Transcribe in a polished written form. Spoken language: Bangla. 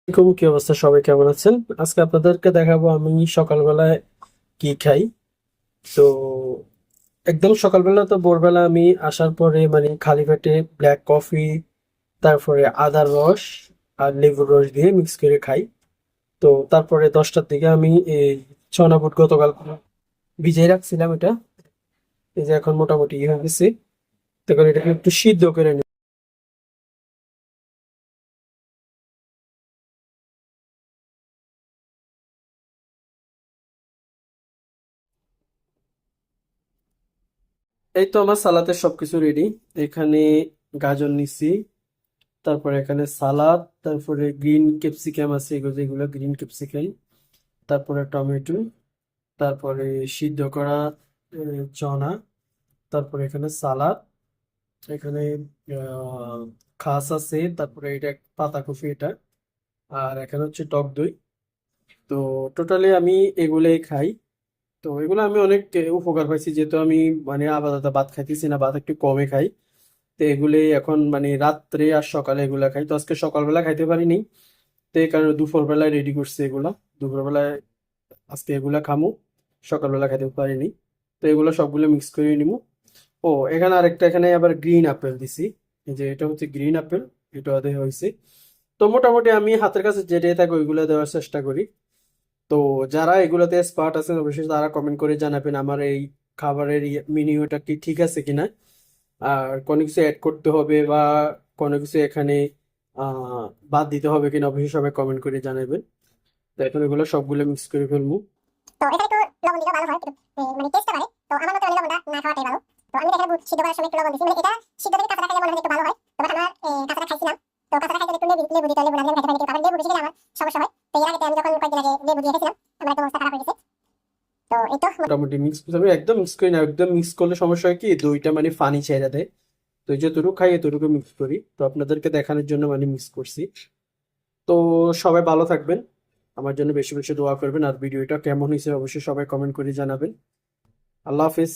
কি অবস্থা, সবাই কেমন আছেন? আজকে আপনাদেরকে দেখাবো আমি সকালবেলায় কি খাই। তো একদম সকালবেলা তো ভোরবেলা আমি আসার পরে মানে খালি পেটে ব্ল্যাক কফি, তারপরে আদার রস আর লেবুর রস দিয়ে মিক্স করে খাই। তো তারপরে 10টার দিকে আমি এই চনা বুট গতকাল ভিজিয়ে রাখছিলাম, এটা এই যে এখন মোটামুটি হয়ে গেছে। তখন এটাকে একটু সিদ্ধ করে নিই। এই তো আমার সালাদের সবকিছু রেডি। এখানে গাজর নিছি, তারপরে এখানে সালাদ, তারপরে গ্রিন ক্যাপসিকাম আছে, এগুলো যেগুলো গ্রিন ক্যাপসিকাম, তারপরে টমেটো, তারপরে সিদ্ধ করা চনা, তারপরে এখানে সালাদ, এখানে আহ, খাস আছে, তারপরে এটা পাতাকপি এটা, আর এখানে হচ্ছে টক দই। তো টোটালি আমি এগুলোই খাই। তো এগুলো আমি অনেক উপকার পাইছি, যেহেতু আমি মানে আপাতত ভাত খাইতেছি না, ভাত একটু কমে খাই। তো এগুলোই এখন মানে রাত্রে আর সকালে এগুলা খাই। তো আজকে সকালবেলা খাইতে পারিনি, তো এই কারণে দুপুরবেলায় রেডি করছি এগুলা। দুপুরবেলায় আজকে এগুলা খামু, সকালবেলা খাইতে পারিনি। তো এগুলো সবগুলো মিক্স করে নিবো। ও এখানে আরেকটা, এখানে আবার গ্রিন আপেল দিছি, এই যে এটা হচ্ছে গ্রিন আপেল, এটা দেওয়া হয়েছে। তো মোটামুটি আমি হাতের কাছে যেটাই থাকে ওইগুলো দেওয়ার চেষ্টা করি। তো যারা এগুলোতে এক্সপার্ট আছেন অবশ্যই তারা কমেন্ট করে জানাবেন আমার এই খাবারের মেনুটা কি ঠিক আছে কিনা, আর কোনো কিছু অ্যাড করতে হবে বা কোনো কিছু এখানে আহ বাদ দিতে হবে কিনা, অবশ্যই সবাই কমেন্ট করে জানাবেন। তো এখন এগুলো সবগুলো মিক্স করে ফেলবো। তো এখানে একটু লবণ দিলে ভালো হয়, একটু মানে টেস্টটা বাড়ে। তো আমার মতে আমি লবণটা না খাওয়াটাই ভালো। তো আমি এখানে বুট সিদ্ধ করার সময় একটু লবণ দিচ্ছি, মানে এটা সিদ্ধ থেকে কাঁচাটা খাইলে মনে হয় একটু ভালো হয়। তো আমার কাঁচাটা খাইছিলাম, তো কাঁচাটা খাইতে একটু লেবু দিতে হয়, লেবু না দিলে আমি খাইতে পারি না, কারণ লেবু বেশি খেলে আমার সমস্যা হয়। তো এর আগে আমি যখন কয়েকদিন আগে লেবু দিয়ে খেয়েছিলাম, আমার একদম অবস্থা খারাপ হয়ে গেছে। তো এই তো মোটামুটি মিক্স করতে হবে, একদম মিক্স করি না, একদম মিক্স করলে সমস্যা হয় কি দইটা মানে পানি ছেড়ে দেয়। তো এই যতটুকু খাই এতটুকু মিক্স করি, তো আপনাদেরকে দেখানোর জন্য মানে মিক্স করছি। তো সবাই ভালো থাকবেন, আমার জন্য বেশি বেশি দোয়া করবেন, আর ভিডিওটা কেমন হয়েছে অবশ্যই সবাই কমেন্ট করে জানাবেন। আল্লাহ হাফিজ।